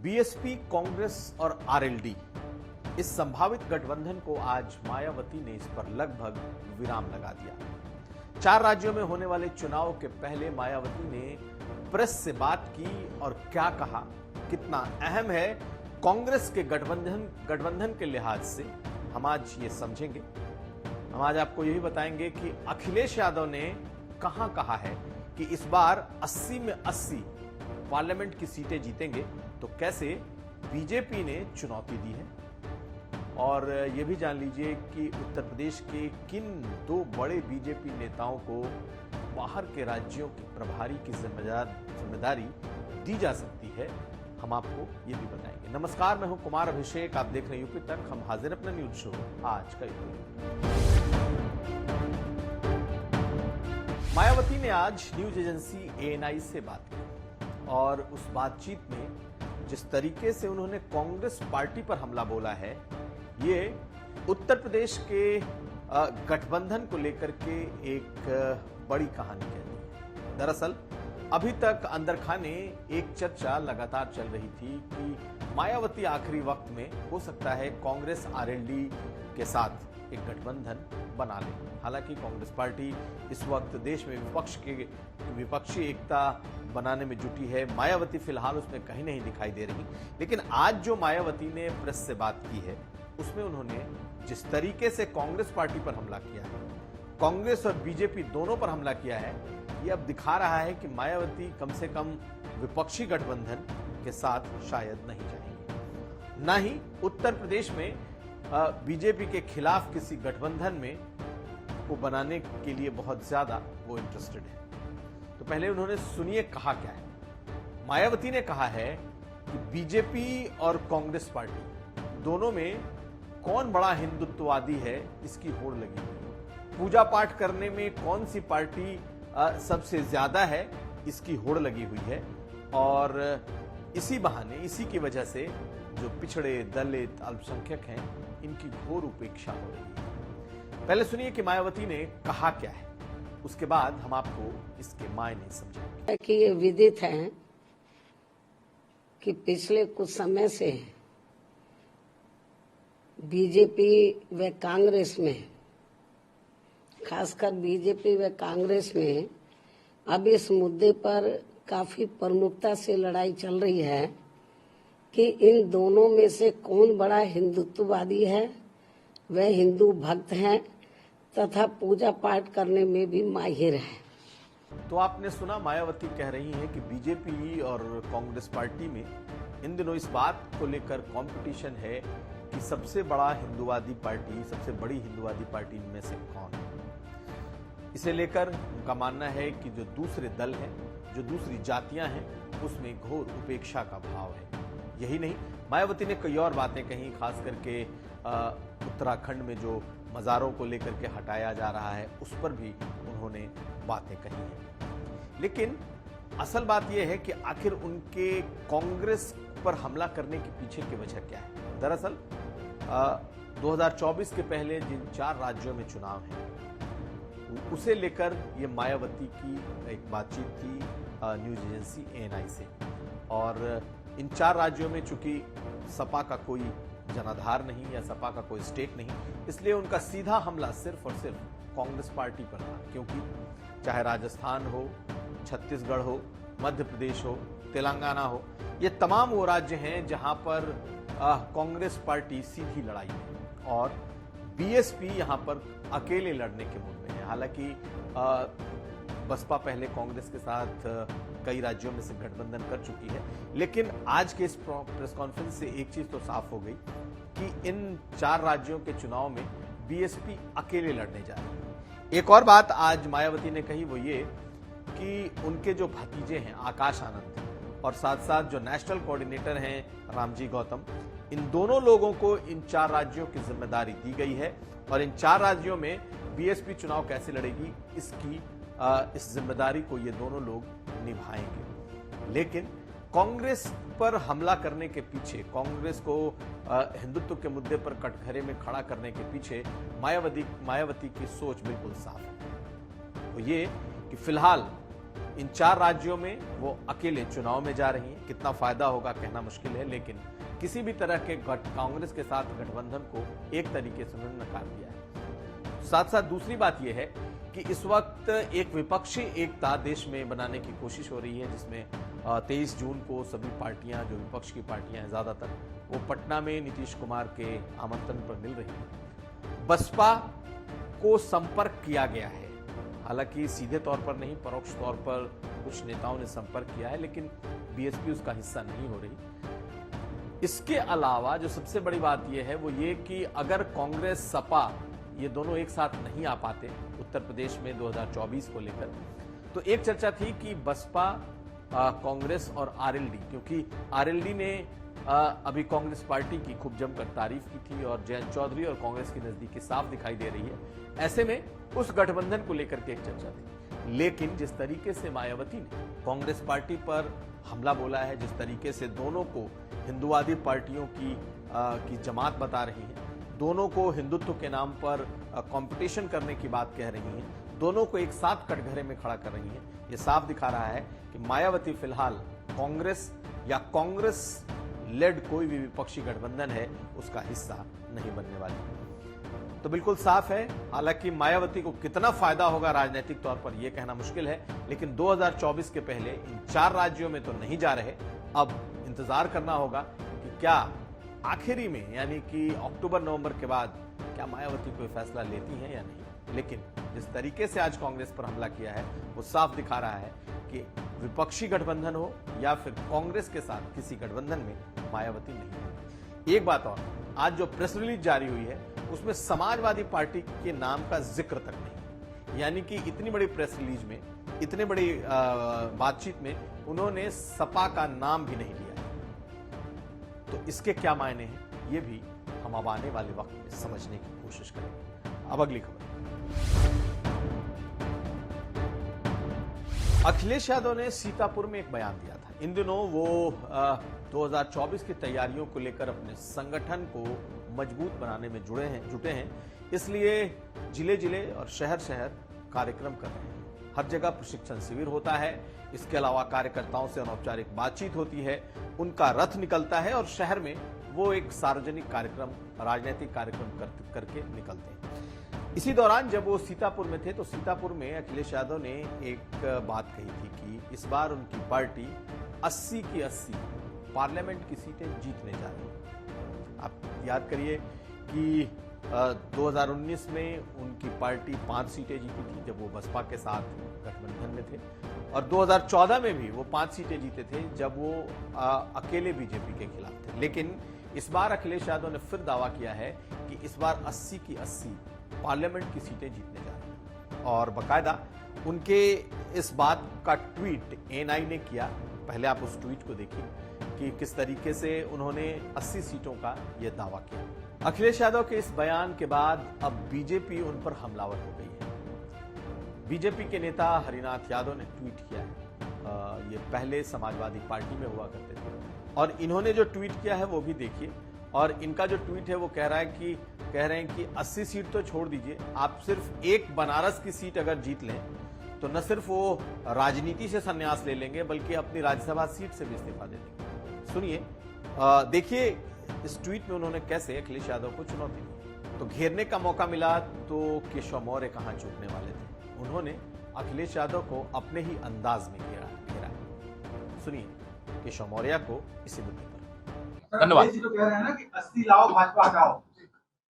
BSP, Congress और RLD, इस संभावित गठबंधन को आज मायावती ने इस पर लगभग विराम लगा दिया। 4 राज्यों में होने वाले चुनाव के पहले मायावती ने प्रेस से बात की और क्या कहा, कितना अहम है कांग्रेस के गठबंधन के लिहाज से, हम आज ये समझेंगे। हम आज आपको यही बताएंगे कि अखिलेश यादव ने कहां कहा है कि इस बार 80 में 80 पार्लियामेंट की सीटें जीतेंगे, तो कैसे बीजेपी ने चुनौती दी है। और यह भी जान लीजिए कि उत्तर प्रदेश के किन 2 बड़े बीजेपी नेताओं को बाहर के राज्यों के प्रभारी की जिम्मेदारी दी जा सकती है, हम आपको ये भी बताएंगे। नमस्कार, मैं हूं कुमार अभिषेक, आप देख रहे हैं यूपी तक। हम हाजिर अपना न्यूज शो आज का यूपी। मायावती ने आज न्यूज एजेंसी एएनआई से बात की और उस बातचीत में जिस तरीके से उन्होंने कांग्रेस पार्टी पर हमला बोला है, ये उत्तर प्रदेश के गठबंधन को लेकर के एक बड़ी कहानी कहती है। दरअसल अभी तक अंदर खाने एक चर्चा लगातार चल रही थी कि मायावती आखिरी वक्त में हो सकता है कांग्रेस आरएलडी के साथ एक गठबंधन बना ले। हालांकि कांग्रेस पार्टी इस वक्त देश में विपक्षी एकता बनाने में जुटी है। मायावती फिलहाल उसमें कहीं नहीं दिखाई दे रही, लेकिन आज जो मायावती ने प्रेस से बात की है उसमें उन्होंने जिस तरीके से कांग्रेस पार्टी पर हमला किया है, कांग्रेस और बीजेपी दोनों पर हमला किया है, ये अब दिखा रहा है कि मायावती कम से कम विपक्षी गठबंधन के साथ शायद नहीं जाएंगे, ना ही उत्तर प्रदेश में बीजेपी के खिलाफ किसी गठबंधन में को बनाने के लिए बहुत ज्यादा वो इंटरेस्टेड है। तो पहले उन्होंने सुनिए कहा क्या है। मायावती ने कहा है कि बीजेपी और कांग्रेस पार्टी दोनों में कौन बड़ा हिंदुत्ववादी है, इसकी होड़ लगी हुई है। पूजा पाठ करने में कौन सी पार्टी सबसे ज्यादा है, इसकी होड़ लगी हुई है। और इसी बहाने, इसी की वजह से जो पिछड़े, दलित, अल्पसंख्यक हैं, इनकी घोर उपेक्षा हो रही है। पहले सुनिए कि मायावती ने कहा क्या है, उसके बाद हम आपको इसके मायने समझाएंगे। कि ये विदित है कि पिछले कुछ समय से बीजेपी व कांग्रेस में, खासकर बीजेपी व कांग्रेस में अब इस मुद्दे पर काफी प्रमुखता से लड़ाई चल रही है कि इन दोनों में से कौन बड़ा हिंदुत्ववादी है, वह हिंदू भक्त हैं तथा पूजा पाठ करने में भी माहिर है। तो आपने सुना, मायावती कह रही हैं कि बीजेपी और कांग्रेस पार्टी में इन दिनों इस बात को लेकर कंपटीशन है कि सबसे बड़ा हिंदुवादी पार्टी, सबसे बड़ी हिंदुवादी पार्टी इनमें से कौन है। इसे लेकर उनका मानना है कि जो दूसरे दल हैं, जो दूसरी जातियां हैं, उसमें घोर उपेक्षा का भाव है। यही नहीं, मायावती ने कई और बातें कही, खास करके उत्तराखंड में जो मज़ारों को लेकर के हटाया जा रहा है, उस पर भी उन्होंने बातें कही हैं। लेकिन असल बात यह है कि आखिर उनके कांग्रेस पर हमला करने के पीछे की वजह क्या है। दरअसल 2024 के पहले जिन 4 राज्यों में चुनाव हैं, उसे लेकर ये मायावती की एक बातचीत थी न्यूज एजेंसी एएनआई से। और इन 4 राज्यों में चूंकि सपा का कोई जनाधार नहीं या सपा का कोई स्टेक नहीं, इसलिए उनका सीधा हमला सिर्फ और सिर्फ कांग्रेस पार्टी पर था। क्योंकि चाहे राजस्थान हो, छत्तीसगढ़ हो, मध्य प्रदेश हो, तेलंगाना हो, ये तमाम वो राज्य हैं जहां पर कांग्रेस पार्टी सीधी लड़ाई में, और बीएसपी यहां पर अकेले लड़ने के मूड में है। हालांकि बसपा पहले कांग्रेस के साथ कई राज्यों में से गठबंधन कर चुकी है, लेकिन आज के इस प्रेस कॉन्फ्रेंस से एक चीज तो साफ हो गई कि इन 4 राज्यों के चुनाव में बीएसपी अकेले लड़ने जा रही है। एक और बात आज मायावती ने कही, वो ये कि उनके जो भतीजे हैं आकाश आनंद और साथ साथ जो नेशनल कोऑर्डिनेटर हैं रामजी गौतम, इन दोनों लोगों को इन 4 राज्यों की जिम्मेदारी दी गई है और इन 4 राज्यों में बीएसपी चुनाव कैसे लड़ेगी, इस जिम्मेदारी को ये दोनों लोग निभाएंगे। लेकिन कांग्रेस पर हमला करने के पीछे, कांग्रेस को हिंदुत्व के मुद्दे पर कटघरे में खड़ा करने के पीछे मायावती की सोच बिल्कुल साफ है। तो ये कि फिलहाल इन 4 राज्यों में वो अकेले चुनाव में जा रही हैं। कितना फायदा होगा कहना मुश्किल है, लेकिन किसी भी तरह के कांग्रेस के साथ गठबंधन को एक तरीके से उन्होंने नकार दिया है। साथ साथ दूसरी बात यह है कि इस वक्त एक विपक्षी एकता देश में बनाने की कोशिश हो रही है, जिसमें 23 जून को सभी पार्टियां, जो विपक्ष की पार्टियां हैं ज्यादातर, वो पटना में नीतीश कुमार के आमंत्रण पर मिल रही है। बसपा को संपर्क किया गया है, हालांकि सीधे तौर पर नहीं, परोक्ष तौर पर कुछ नेताओं ने संपर्क किया है, लेकिन बीएसपी उसका हिस्सा नहीं हो रही। इसके अलावा जो सबसे बड़ी बात यह है वो ये कि अगर कांग्रेस सपा ये दोनों एक साथ नहीं आ पाते उत्तर प्रदेश में 2024 को लेकर, तो एक चर्चा थी कि बसपा, कांग्रेस और आरएलडी, क्योंकि आरएलडी ने अभी कांग्रेस पार्टी की खूब जमकर तारीफ की थी और जयंत चौधरी और कांग्रेस की नजदीकी साफ दिखाई दे रही है। ऐसे में उस गठबंधन को लेकर के एक चर्चा थी, लेकिन जिस तरीके से मायावती ने कांग्रेस पार्टी पर हमला बोला है, जिस तरीके से दोनों को हिंदुवादी पार्टियों की जमात बता रही है, दोनों को हिंदुत्व के नाम पर कंपटीशन करने की बात कह रही हैं, दोनों को एक साथ कटघरे में खड़ा कर रही हैं, ये साफ दिखा रहा है कि मायावती फिलहाल कांग्रेस या कांग्रेस लेड कोई भी विपक्षी गठबंधन है उसका हिस्सा नहीं बनने वाली। तो बिल्कुल साफ है, हालांकि मायावती को कितना फायदा होगा राजनीतिक तौर पर यह कहना मुश्किल है, लेकिन 2024 के पहले इन 4 राज्यों में तो नहीं जा रहे। अब इंतजार करना होगा कि क्या आखिरी में, यानी कि अक्टूबर-नवंबर के बाद, क्या मायावती कोई फैसला लेती हैं या नहीं। लेकिन जिस तरीके से आज कांग्रेस पर हमला किया है वो साफ दिखा रहा है कि विपक्षी गठबंधन हो या फिर कांग्रेस के साथ किसी गठबंधन में मायावती नहीं होगी। एक बात और, आज जो प्रेस रिलीज जारी हुई है उसमें समाजवादी पार्टी के नाम का जिक्र तक नहीं, यानी कि इतनी बड़ी प्रेस रिलीज में, इतनी बड़ी बातचीत में उन्होंने सपा का नाम भी नहीं लिया। तो इसके क्या मायने हैं ये भी हम अब आने वाले वक्त में समझने की कोशिश करेंगे। अब अगली खबर, अखिलेश यादव ने सीतापुर में एक बयान दिया था। इन दिनों वो 2024 की तैयारियों को लेकर अपने संगठन को मजबूत बनाने में जुटे हैं, इसलिए जिले जिले और शहर शहर कार्यक्रम कर रहे हैं। हर जगह प्रशिक्षण शिविर होता है, इसके अलावा कार्यकर्ताओं से अनौपचारिक बातचीत होती है, उनका रथ निकलता है और शहर में वो एक सार्वजनिक कार्यक्रम, राजनीतिक कार्यक्रम करके निकलते हैं। इसी दौरान जब वो सीतापुर में थे तो सीतापुर में अखिलेश यादव ने एक बात कही थी कि इस बार उनकी पार्टी 80 की 80 पार्लियामेंट की सीटें जीतने जा रही है। आप याद करिए कि 2019 में उनकी पार्टी 5 सीटें जीती थी जब वो बसपा के साथ गठबंधन में थे, और 2014 में भी वो 5 सीटें जीते थे जब वो अकेले बीजेपी के खिलाफ थे। लेकिन इस बार अखिलेश यादव ने फिर दावा किया है कि इस बार 80 की 80 पार्लियामेंट की सीटें जीतने जा रही हैं, और बकायदा उनके इस बात का ट्वीट एएनआई ने किया। पहले आप उस ट्वीट को देखिए कि किस तरीके से उन्होंने 80 सीटों का यह दावा किया। अखिलेश यादव के इस बयान के बाद अब बीजेपी उन पर हमलावर हो गई है। बीजेपी के नेता हरिनाथ यादव ने ट्वीट किया है, ये पहले समाजवादी पार्टी में हुआ करते थे, और इन्होंने जो ट्वीट किया है वो भी देखिए। और इनका जो ट्वीट है वो कह रहे हैं कि 80 सीट तो छोड़ दीजिए, आप सिर्फ एक बनारस की सीट अगर जीत लें तो न सिर्फ वो राजनीति से संन्यास ले लेंगे बल्कि अपनी राज्यसभा सीट से भी इस्तीफा दे देंगे। सुनिए, देखिए इस ट्वीट में उन्होंने कैसे अखिलेश यादव को चुनौती दी। तो घेरने का मौका मिला तो केशव मौर्य कहां चूकने वाले थे, उन्होंने अखिलेश यादव को अपने ही अंदाज में घेरा। सुनिए केशव मौर्य को इसी मुद्दे पर। धन्यवाद। अखिलेश जी तो कह रहे हैं ना कि 80 लाओ भाजपा हटाओ।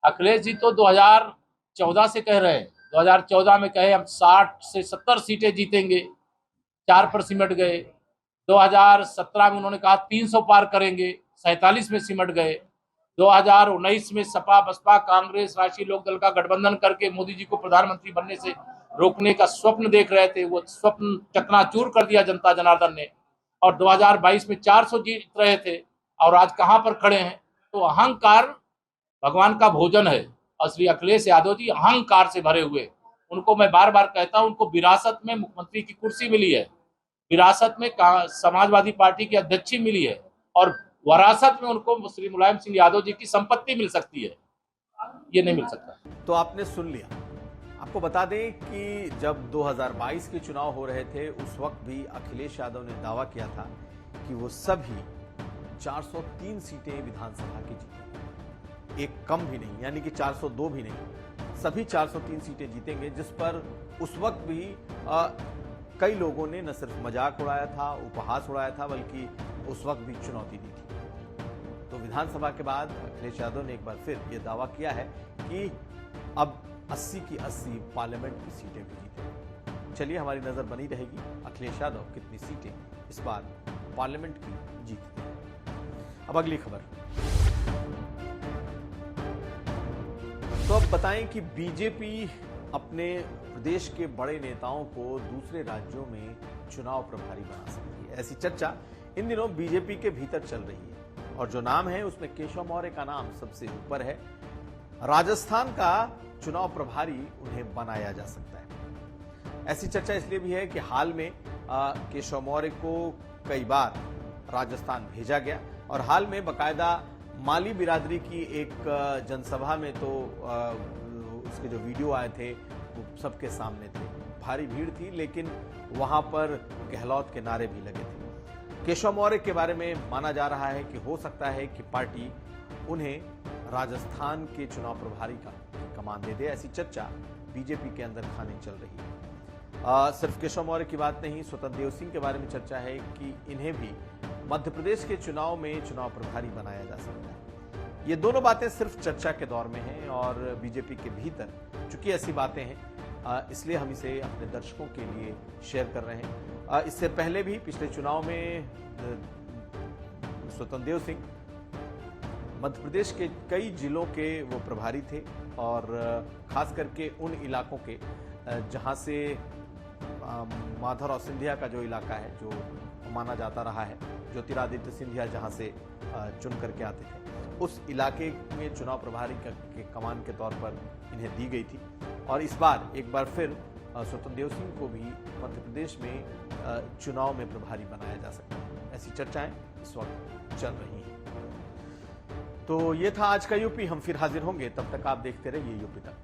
अखिलेश जी तो 2014 से कह रहे हैं, 2014 में कहे हम 60 से 70 सीटें जीतेंगे, 4 पर सिमट गए। 2017 में उन्होंने कहा 300 पार करेंगे, 47 में सिमट गए। 2019 में सपा बसपा कांग्रेस राष्ट्रीय लोकदल का गठबंधन करके मोदी जी को प्रधानमंत्री बनने से रोकने का स्वप्न देख रहे थे, वो स्वप्न चकनाचूर कर दिया जनता जनार्दन ने। और 2022 में 400 जीत रहे थे और आज कहां पर खड़े हैं। तो अहंकार भगवान का भोजन है और श्री अखिलेश यादव जी अहंकार से भरे हुए। उनको मैं बार बार कहता हूं, उनको विरासत में मुख्यमंत्री की कुर्सी मिली है, विरासत में समाजवादी पार्टी की अध्यक्षी मिली है, और वरासत में उनको श्री मुलायम सिंह यादव जी की संपत्ति मिल सकती है, ये नहीं मिल सकता। तो आपने सुन लिया, आपको बता दें कि जब 2022 के चुनाव हो रहे थे उस वक्त भी अखिलेश यादव ने दावा किया था कि वो सभी 403 सीटें विधानसभा की जीतेंगे, एक कम भी नहीं, यानी कि 402 भी नहीं, सभी 403 सीटें जीतेंगे, जिस पर उस वक्त भी कई लोगों ने न सिर्फ मजाक उड़ाया था, उपहास उड़ाया था, बल्कि उस वक्त भी चुनौती दी थी। तो विधानसभा के बाद अखिलेश यादव ने एक बार फिर यह दावा किया है कि अब 80 की 80 पार्लियामेंट की सीटें भी जीतेंगे। चलिए, हमारी नजर बनी रहेगी अखिलेश यादव कितनी सीटें इस बार पार्लियामेंट की जीतते हैं। अब अगली खबर। तो अब बताएं कि बीजेपी अपने प्रदेश के बड़े नेताओं को दूसरे राज्यों में चुनाव प्रभारी बना सकती है। ऐसी चर्चा इन दिनों बीजेपी के भीतर चल रही है और जो नाम है उसमें केशव मौर्य का नाम सबसे ऊपर है। राजस्थान का चुनाव प्रभारी उन्हें बनाया जा सकता है। ऐसी चर्चा इसलिए भी है कि हाल में केशव मौर्य को कई बार राजस्थान भेजा गया और हाल में बकायदा माली बिरादरी की एक जनसभा में तो उसके जो वीडियो आए थे वो सबके सामने थे। भारी भीड़ थी, लेकिन वहां पर गहलोत के नारे भी लगे थे। केशव मौर्य के बारे में माना जा रहा है कि हो सकता है कि पार्टी उन्हें राजस्थान के चुनाव प्रभारी का कमान दे दे। ऐसी चर्चा बीजेपी के अंदर खाने चल रही है। सिर्फ केशव मौर्य की बात नहीं, स्वतंत्र देव सिंह के बारे में चर्चा है कि इन्हें भी मध्य प्रदेश के चुनाव में चुनाव प्रभारी बनाया जा सकता है। ये दोनों बातें सिर्फ चर्चा के दौर में हैं और बीजेपी के भीतर चूंकि ऐसी बातें हैं, इसलिए हम इसे अपने दर्शकों के लिए शेयर कर रहे हैं। इससे पहले भी पिछले चुनाव में स्वतंत्र देव सिंह मध्य प्रदेश के कई जिलों के वो प्रभारी थे और खास करके उन इलाकों के जहां से माधवराव सिंधिया का जो इलाका है, जो माना जाता रहा है, ज्योतिरादित्य सिंधिया जहां से चुन करके आते थे, उस इलाके में चुनाव प्रभारी के कमान के तौर पर इन्हें दी गई थी। और इस बार एक बार फिर स्वतंत्र देव सिंह को भी मध्य प्रदेश में चुनाव में प्रभारी बनाया जा सकता है। ऐसी चर्चाएं इस वक्त चल रही हैं। तो ये था आज का यूपी। हम फिर हाजिर होंगे, तब तक आप देखते रहिए यूपी तक।